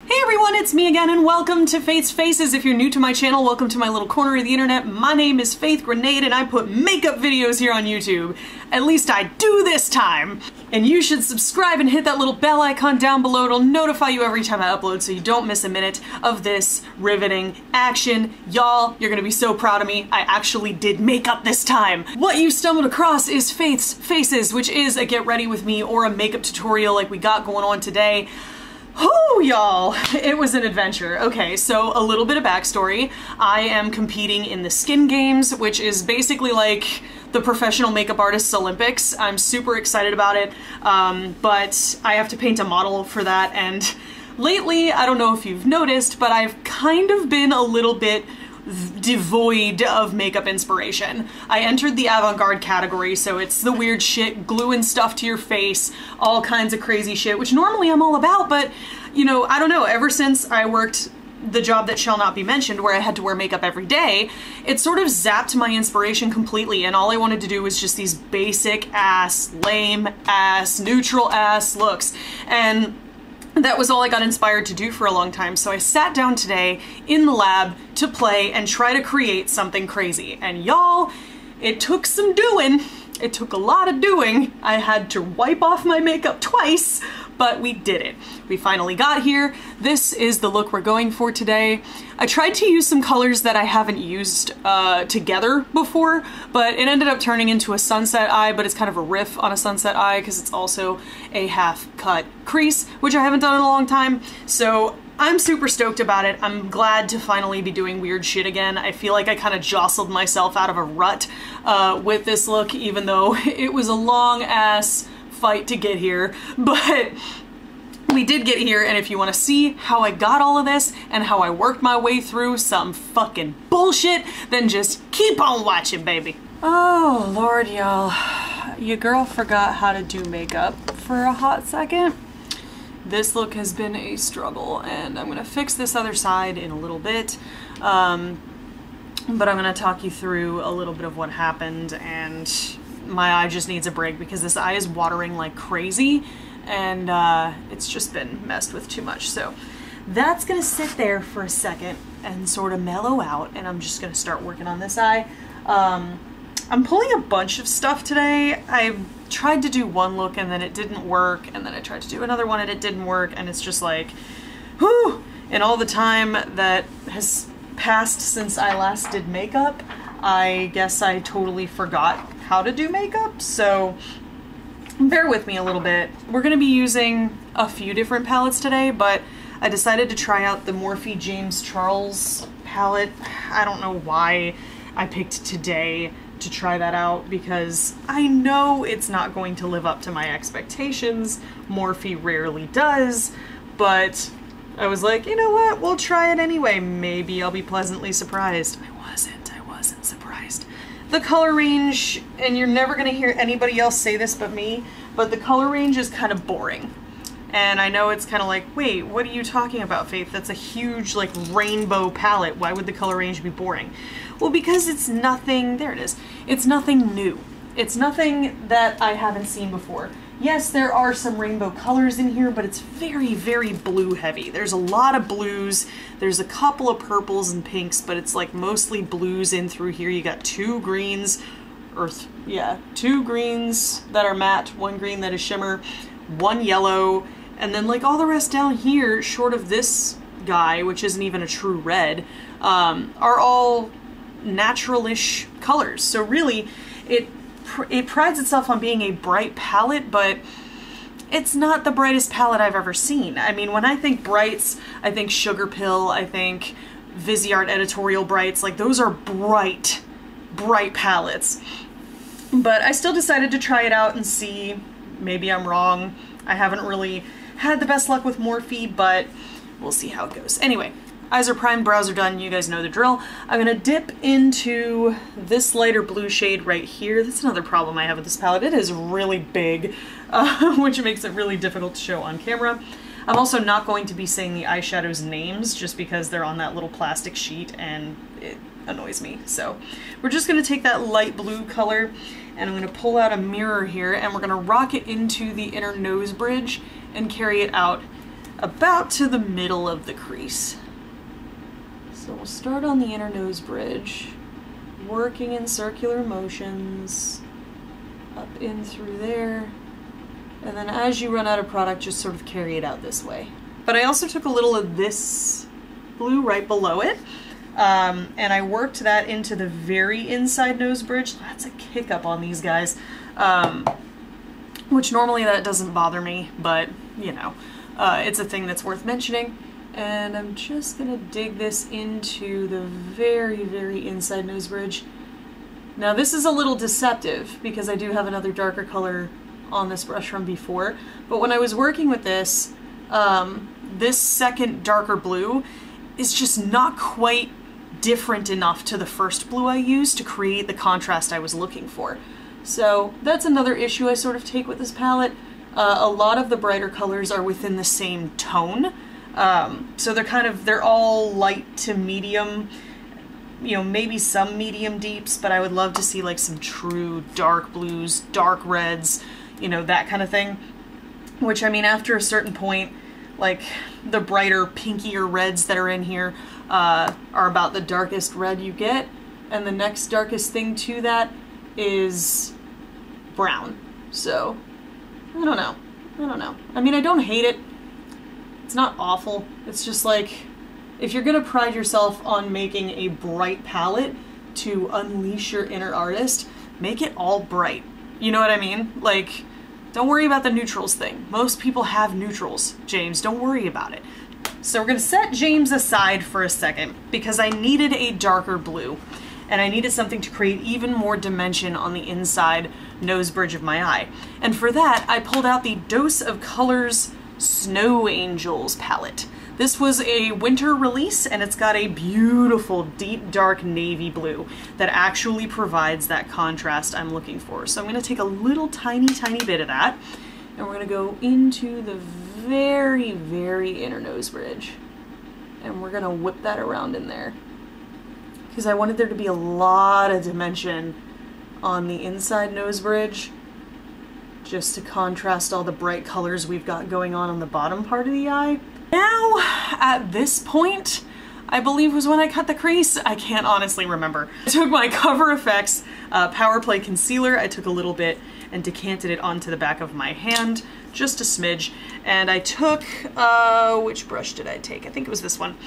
Hey everyone, it's me again and welcome to Faith's Faces. If you're new to my channel, welcome to my little corner of the internet. My name is Faith Grenade and I put makeup videos here on YouTube. At least I do this time. And you should subscribe and hit that little bell icon down below. It'll notify you every time I upload so you don't miss a minute of this riveting action. Y'all, you're gonna be so proud of me. I actually did makeup this time. What you stumbled across is Faith's Faces, which is a get ready with me or a makeup tutorial like we got going on today. Oh, y'all, it was an adventure. Okay, so a little bit of backstory. I am competing in the Skin Games, which is basically like the Professional Makeup Artists Olympics. I'm super excited about it, but I have to paint a model for that, and lately, I don't know if you've noticed, but I've kind of been a little bit devoid of makeup inspiration. I entered the avant-garde category, so it's the weird shit, gluing stuff to your face, all kinds of crazy shit, which normally I'm all about, but, you know, I don't know, ever since I worked the job that shall not be mentioned, where I had to wear makeup every day, it sort of zapped my inspiration completely, and all I wanted to do was just these basic ass, lame ass, neutral ass looks, and that was all I got inspired to do for a long time. So I sat down today in the lab to play and try to create something crazy. And y'all, it took some doing. It took a lot of doing. I had to wipe off my makeup twice, but we did it. We finally got here. This is the look we're going for today. I tried to use some colors that I haven't used together before, but it ended up turning into a sunset eye, but it's kind of a riff on a sunset eye because it's also a half-cut crease, which I haven't done in a long time. So I'm super stoked about it. I'm glad to finally be doing weird shit again. I feel like I kind of jostled myself out of a rut with this look, even though it was a long-ass fight to get here, but we did get here, and if you want to see how I got all of this and how I worked my way through some fucking bullshit, then just keep on watching, baby. Oh, Lord, y'all. Your girl forgot how to do makeup for a hot second. This look has been a struggle, and I'm gonna fix this other side in a little bit, but I'm gonna talk you through a little bit of what happened, and my eye just needs a break because this eye is watering like crazy, and it's just been messed with too much. So that's gonna sit there for a second and sort of mellow out, and I'm just gonna start working on this eye. I'm pulling a bunch of stuff today. I tried to do one look and then it didn't work, and then I tried to do another one and it didn't work, and it's just like, whew! And all the time that has passed since I last did makeup, I guess I totally forgot how to do makeup, so bear with me a little bit. We're gonna be using a few different palettes today, but I decided to try out the Morphe James Charles palette. I don't know why I picked today to try that out, because I know it's not going to live up to my expectations. Morphe rarely does, but I was like, you know what, we'll try it anyway. Maybe I'll be pleasantly surprised. I wasn't surprised. The color range, and you're never gonna hear anybody else say this but me, but the color range is kind of boring. And I know it's kind of like, wait, what are you talking about, Faith? That's a huge, like, rainbow palette. Why would the color range be boring? Well, because it's nothing, there it is. It's nothing new. It's nothing that I haven't seen before. Yes, there are some rainbow colors in here, but it's very, very blue heavy. There's a lot of blues. There's a couple of purples and pinks, but it's like mostly blues in through here. You got two greens, two greens that are matte, one green that is shimmer, one yellow, and then like all the rest down here, short of this guy, which isn't even a true red, are all natural-ish colors. So really, it prides itself on being a bright palette, but it's not the brightest palette I've ever seen. I mean, when I think brights, I think Sugar Pill, I think Viseart Editorial Brights, like those are bright, bright palettes. But I still decided to try it out and see. Maybe I'm wrong. I haven't really had the best luck with Morphe, but we'll see how it goes. Anyway, eyes are primed, brows are done, you guys know the drill. I'm gonna dip into this lighter blue shade right here. That's another problem I have with this palette. It is really big, which makes it really difficult to show on camera. I'm also not going to be saying the eyeshadows names just because they're on that little plastic sheet and it annoys me. So we're just gonna take that light blue color and I'm gonna pull out a mirror here and we're gonna rock it into the inner nose bridge and carry it out about to the middle of the crease. So we'll start on the inner nose bridge, working in circular motions, up in through there, and then as you run out of product, just sort of carry it out this way. But I also took a little of this blue right below it, and I worked that into the very inside nose bridge. That's a kick up on these guys, which normally that doesn't bother me, but you know, it's a thing that's worth mentioning. And I'm just gonna dig this into the very, very inside nose bridge. Now this is a little deceptive because I do have another darker color on this brush from before, but when I was working with this, this second darker blue is just not quite different enough to the first blue I used to create the contrast I was looking for. So that's another issue I sort of take with this palette. A lot of the brighter colors are within the same tone, so they're all light to medium, you know, maybe some medium deeps, but I would love to see like some true dark blues, dark reds, you know, that kind of thing. Which, I mean, after a certain point, like the brighter, pinkier reds that are in here are about the darkest red you get, and the next darkest thing to that is brown. So, I don't know. I mean, I don't hate it. It's not awful. It's just like, if you're gonna pride yourself on making a bright palette to unleash your inner artist, make it all bright. You know what I mean? Like, don't worry about the neutrals thing. Most people have neutrals, James. Don't worry about it. So we're gonna set James aside for a second because I needed a darker blue, and I needed something to create even more dimension on the inside nose bridge of my eye. And for that, I pulled out the Dose of Colors Snow Angels palette. This was a winter release, and it's got a beautiful deep dark navy blue that actually provides that contrast I'm looking for. So I'm gonna take a little tiny bit of that, and we're gonna go into the very, very inner nose bridge. And we're gonna whip that around in there, because I wanted there to be a lot of dimension on the inside nose bridge, just to contrast all the bright colors we've got going on the bottom part of the eye. Now, at this point, I believe was when I cut the crease. I can't honestly remember. I took my Cover FX Power Play Concealer, I took a little bit and decanted it onto the back of my hand, just a smidge, and I took, which brush did I take? I think it was this one.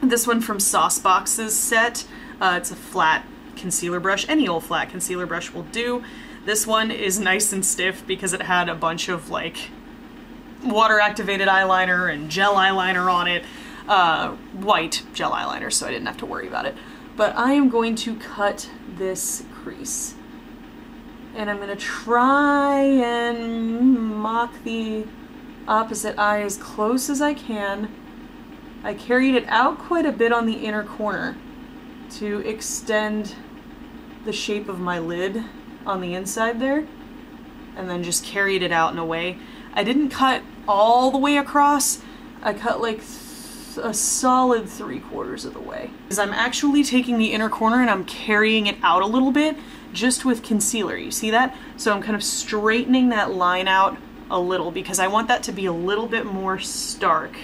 This one from Saucebox's set. It's a flat concealer brush. Any old flat concealer brush will do. This one is nice and stiff because it had a bunch of like water activated eyeliner and gel eyeliner on it. White gel eyeliner, so I didn't have to worry about it. But I am going to cut this crease. And I'm going to try and mock the opposite eye as close as I can. I carried it out quite a bit on the inner corner to extend the shape of my lid on the inside there, and then just carried it out in a way. I didn't cut all the way across. I cut like a solid 3/4 of the way. Because I'm actually taking the inner corner and I'm carrying it out a little bit just with concealer. You see that? So I'm kind of straightening that line out a little because I want that to be a little bit more stark.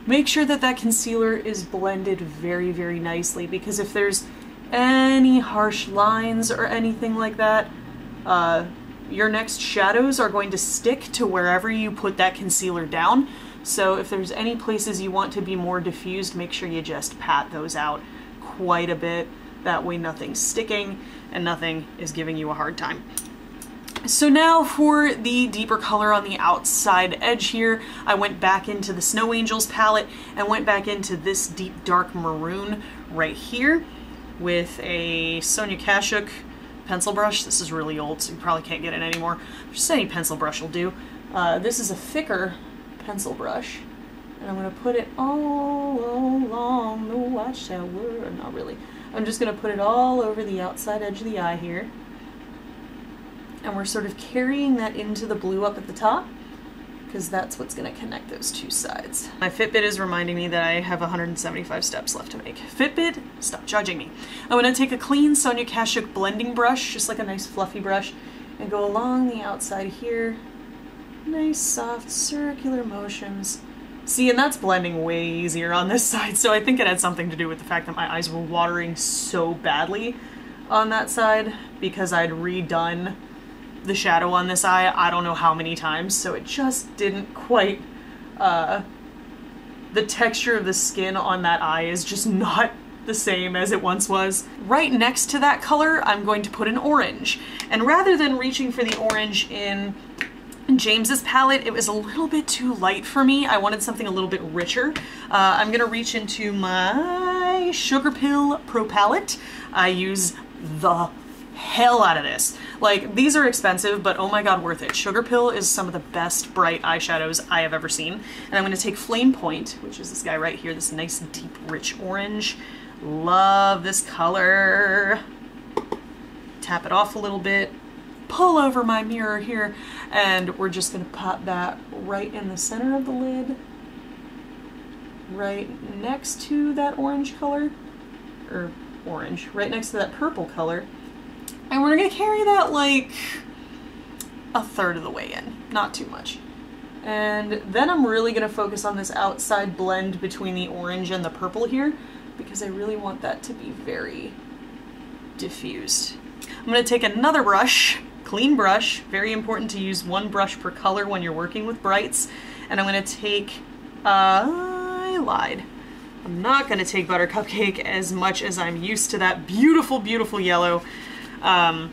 Make sure that that concealer is blended very, very nicely, because if there's any harsh lines or anything like that, your next shadows are going to stick to wherever you put that concealer down. So if there's any places you want to be more diffused, make sure you just pat those out quite a bit. That way nothing's sticking and nothing is giving you a hard time. So now for the deeper color on the outside edge here, I went back into the Snow Angels palette and went back into this deep dark maroon right here with a Sonia Kashuk pencil brush. This is really old, so you probably can't get it anymore. Just any pencil brush will do. This is a thicker pencil brush, and I'm going to put it all along the watchtower. Not really. I'm just going to put it all over the outside edge of the eye here. And we're sort of carrying that into the blue up at the top, because that's what's going to connect those two sides. My Fitbit is reminding me that I have 175 steps left to make. Fitbit, stop judging me. I'm going to take a clean Sonia Kashuk blending brush, just like a nice fluffy brush, and go along the outside here, Nice soft circular motions. See, and that's blending way easier on this side, so I think it had something to do with the fact that my eyes were watering so badly on that side because I'd redone the shadow on this eye I don't know how many times, so it just didn't quite, the texture of the skin on that eye is just not the same as it once was. Right next to that color, I'm going to put an orange, and rather than reaching for the orange in James's palette, it was a little bit too light for me. I wanted something a little bit richer. I'm gonna reach into my Sugar Pill Pro palette. I use the hell out of this. Like, these are expensive, but oh my god, worth it. Sugar Pill is some of the best bright eyeshadows I have ever seen. And I'm gonna take Flame Point, which is this guy right here, this nice deep rich orange. Love this color. Tap it off a little bit. Pull over my mirror here, and we're just gonna pop that right in the center of the lid, right next to that orange color, or orange, right next to that purple color, and we're gonna carry that like a third of the way in, not too much. And then I'm really gonna focus on this outside blend between the orange and the purple here, because I really want that to be very diffused. I'm gonna take another brush, clean brush, very important to use one brush per color when you're working with brights, and I'm gonna take, I lied. I'm not gonna take Butter Cupcake as much as I'm used to that beautiful, beautiful yellow. I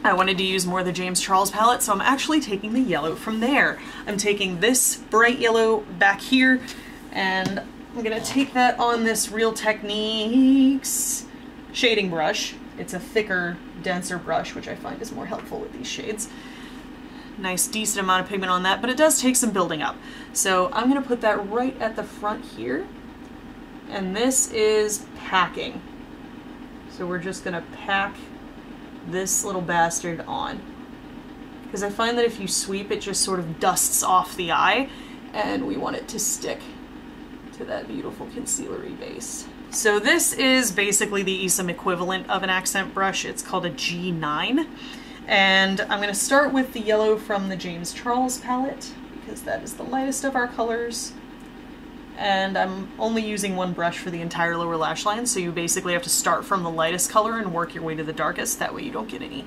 wanted to use more of the James Charles palette, so I'm actually taking the yellow from there. I'm taking this bright yellow back here, and I'm gonna take that on this Real Techniques shading brush. It's a thicker, denser brush, which I find is more helpful with these shades. Nice, decent amount of pigment on that, but it does take some building up. So I'm gonna put that right at the front here, and this is packing. So we're just gonna pack this little bastard on. Because I find that if you sweep, it just sort of dusts off the eye, and we want it to stick to that beautiful concealery base. So this is basically the Isom equivalent of an accent brush. It's called a G9. And I'm going to start with the yellow from the James Charles palette, because that is the lightest of our colors. And I'm only using one brush for the entire lower lash line, so you basically have to start from the lightest color and work your way to the darkest. That way you don't get any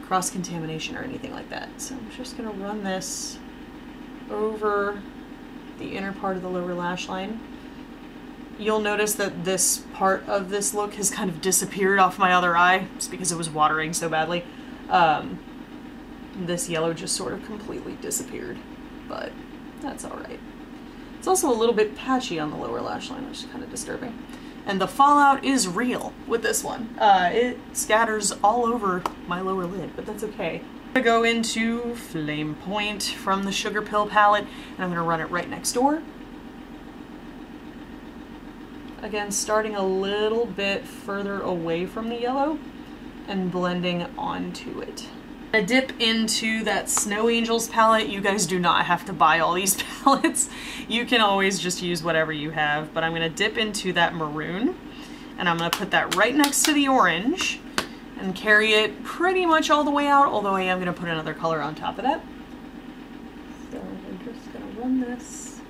cross-contamination or anything like that. So I'm just going to run this over the inner part of the lower lash line. You'll notice that this part of this look has kind of disappeared off my other eye, just because it was watering so badly. This yellow just sort of completely disappeared, but that's alright. It's also a little bit patchy on the lower lash line, which is kind of disturbing. And the fallout is real with this one. It scatters all over my lower lid, but that's okay. I'm gonna go into Flame Point from the Sugar Pill palette, and I'm gonna run it right next door. Again, starting a little bit further away from the yellow and blending onto it. I dip into that Snow Angels palette. You guys do not have to buy all these palettes. You can always just use whatever you have, but I'm gonna dip into that maroon, and I'm gonna put that right next to the orange and carry it pretty much all the way out, although I am gonna put another color on top of that. So I'm just gonna run this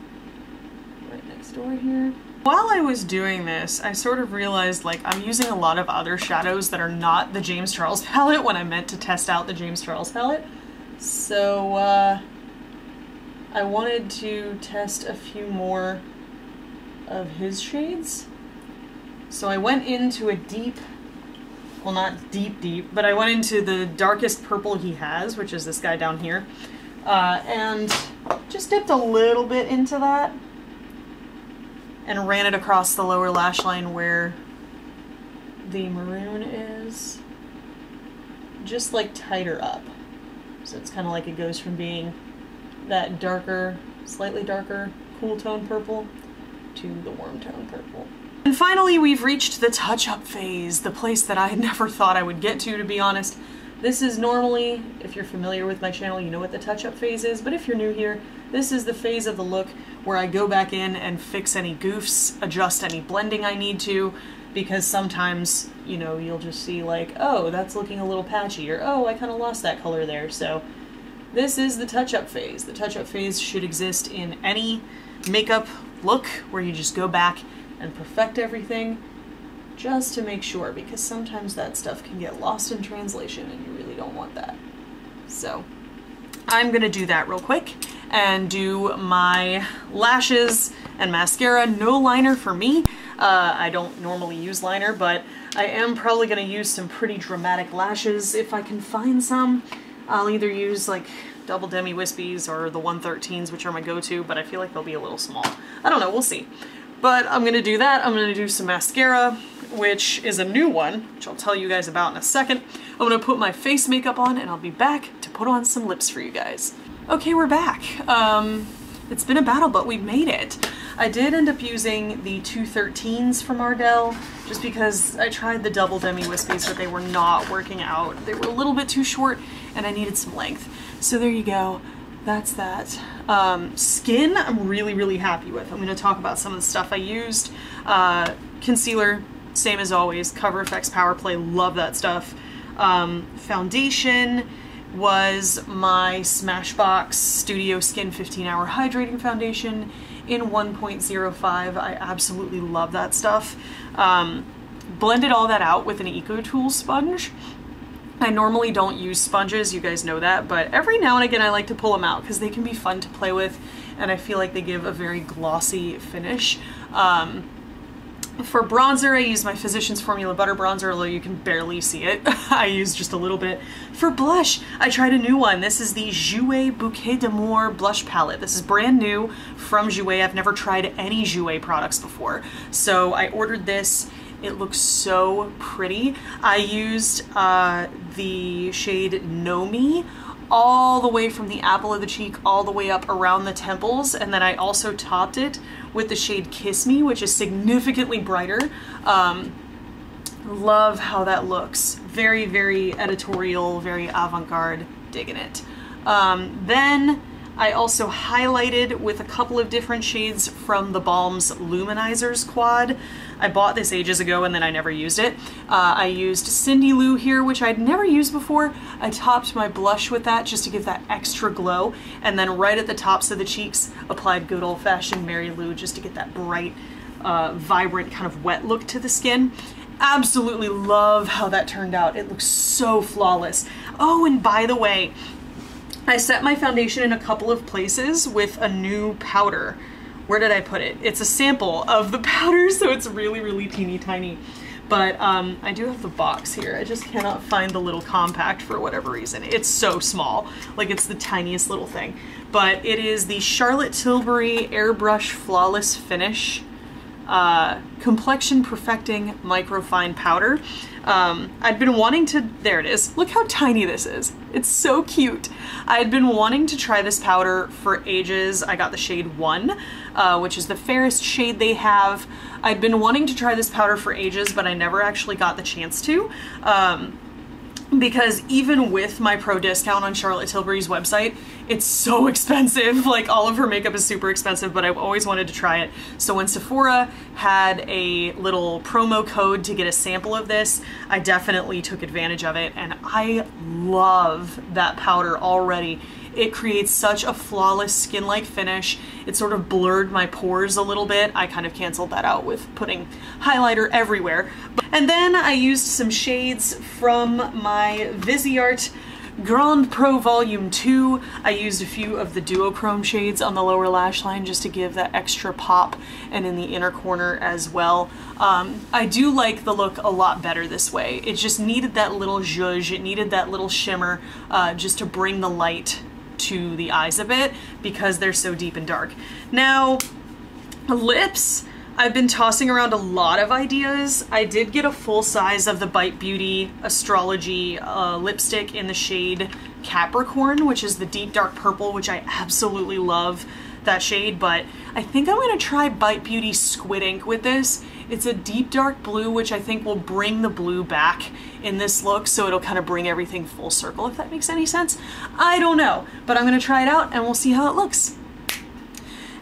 right next door here. While I was doing this, I sort of realized, like, I'm using a lot of other shadows that are not the James Charles palette when I meant to test out the James Charles palette. So, I wanted to test a few more of his shades. So I went into a deep, well, not deep, but I went into the darkest purple he has, which is this guy down here, and just dipped a little bit into that. And ran it across the lower lash line where the maroon is, just like tighter up. So it's kind of like it goes from being that darker, slightly darker, cool tone purple to the warm tone purple. And finally we've reached the touch-up phase, the place that I never thought I would get to be honest. This is normally, if you're familiar with my channel, you know what the touch-up phase is, but if you're new here, this is the phase of the look where I go back in and fix any goofs, adjust any blending I need to, because sometimes, you know, you'll just see like, oh, that's looking a little patchy, or oh, I kind of lost that color there. So this is the touch-up phase. The touch-up phase should exist in any makeup look where you just go back and perfect everything just to make sure, because sometimes that stuff can get lost in translation and you really don't want that. So I'm gonna do that real quick and do my lashes and mascara. No liner for me. I don't normally use liner, but I am probably gonna use some pretty dramatic lashes if I can find some. I'll either use like double demi wispies or the 113s, which are my go-to, but I feel like they'll be a little small. I don't know, we'll see. But I'm gonna do that. I'm gonna do some mascara, which is a new one, which I'll tell you guys about in a second. I'm gonna put my face makeup on and I'll be back to put on some lips for you guys. Okay, we're back. It's been a battle, but we made it. I did end up using the 213s from Ardell, just because I tried the double demi wispies, but they were not working out. They were a little bit too short and I needed some length. So there you go. That's that. Skin, I'm really, really happy with. I'm going to talk about some of the stuff I used. Concealer, same as always. Cover FX Power Play, love that stuff. Foundation was my Smashbox Studio Skin 15-Hour Hydrating Foundation in 1.05. I absolutely love that stuff. Blended all that out with an EcoTool sponge. I normally don't use sponges, you guys know that, but every now and again I like to pull them out because they can be fun to play with and I feel like they give a very glossy finish. For bronzer, I use my Physicians Formula Butter Bronzer, although you can barely see it. I use just a little bit. For blush, I tried a new one. This is the Jouer Bouquet d'Amour blush palette. This is brand new from Jouer. I've never tried any Jouer products before. So I ordered this. It looks so pretty. I used the shade Know Me all the way from the apple of the cheek all the way up around the temples, and then I also topped it with the shade Kiss Me, which is significantly brighter. Love how that looks. Very, very editorial, very avant-garde, digging it. Then I also highlighted with a couple of different shades from the Balm's Luminizers quad. I bought this ages ago and then I never used it. I used Cindy Lou here, which I'd never used before. I topped my blush with that just to give that extra glow. And then right at the tops of the cheeks, applied good old-fashioned Mary Lou just to get that bright, vibrant kind of wet look to the skin. Absolutely love how that turned out. It looks so flawless. Oh, and by the way, I set my foundation in a couple of places with a new powder. Where did I put it? It's a sample of the powder, so it's really, really teeny tiny. But I do have the box here. I just cannot find the little compact for whatever reason. It's so small. Like, it's the tiniest little thing. But it is the Charlotte Tilbury Airbrush Flawless Finish Complexion Perfecting Microfine Powder. I'd been wanting to, there it is. Look how tiny this is. It's so cute. I had been wanting to try this powder for ages. I got the shade 1, which is the fairest shade they have. I'd been wanting to try this powder for ages, but I never actually got the chance to. Because even with my pro discount on Charlotte Tilbury's website, it's so expensive. Like, all of her makeup is super expensive, but I've always wanted to try it. So when Sephora had a little promo code to get a sample of this, I definitely took advantage of it, and I love that powder already. It creates such a flawless skin-like finish. It sort of blurred my pores a little bit. I kind of canceled that out with putting highlighter everywhere. And then I used some shades from my Viseart Grand Pro Volume 2. I used a few of the duochrome shades on the lower lash line just to give that extra pop, and in the inner corner as well. I do like the look a lot better this way. It just needed that little zhuzh, it needed that little shimmer just to bring the light to the eyes a bit because they're so deep and dark. Now, lips, I've been tossing around a lot of ideas. I did get a full size of the Bite Beauty Astrology lipstick in the shade Capricorn, which is the deep dark purple, which I absolutely love that shade, but I think I'm gonna try Bite Beauty Squid Ink with this. It's a deep dark blue, which I think will bring the blue back in this look, so it'll kind of bring everything full circle, if that makes any sense. I don't know, but I'm gonna try it out and we'll see how it looks.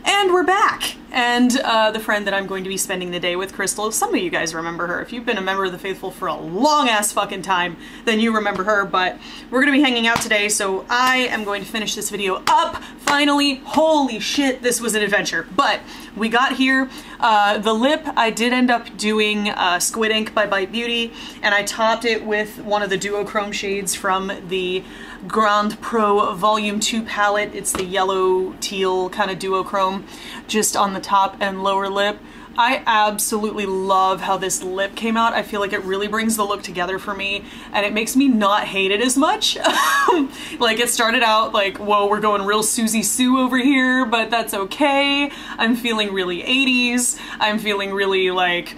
And we're back! and the friend that I'm going to be spending the day with, Crystal. Some of you guys remember her. If you've been a member of the Faithful for a long ass fucking time, then you remember her, but we're gonna be hanging out today, so I am going to finish this video up, finally. Holy shit, this was an adventure. But we got here. The lip, I did end up doing Squid Ink by Bite Beauty, and I topped it with one of the duochrome shades from the Grand Pro Volume 2 palette. It's the yellow teal kind of duochrome just on the top and lower lip. I absolutely love how this lip came out. I feel like it really brings the look together for me, and it makes me not hate it as much. Like, it started out like, whoa, we're going real Susie Sue over here, but that's okay. I'm feeling really 80s. I'm feeling really like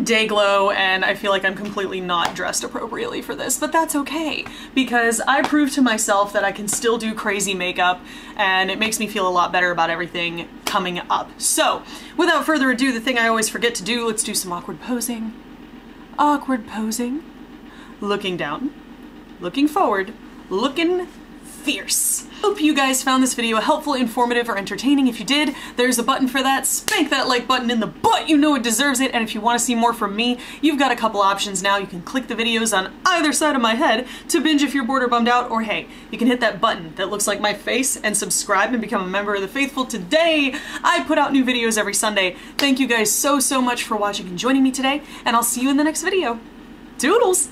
day glow, and I feel like I'm completely not dressed appropriately for this, but that's okay, because I proved to myself that I can still do crazy makeup, and it makes me feel a lot better about everything coming up. So, without further ado, the thing I always forget to do, let's do some awkward posing. Awkward posing. Looking down. Looking forward. Looking fierce. Hope you guys found this video helpful, informative, or entertaining. If you did, there's a button for that. Spank that like button in the butt, you know it deserves it. And if you want to see more from me, you've got a couple options now. You can click the videos on either side of my head to binge if you're bored or bummed out, or hey, you can hit that button that looks like my face and subscribe and become a member of the Faithful today. I put out new videos every Sunday. Thank you guys so much for watching and joining me today, and I'll see you in the next video. Toodles!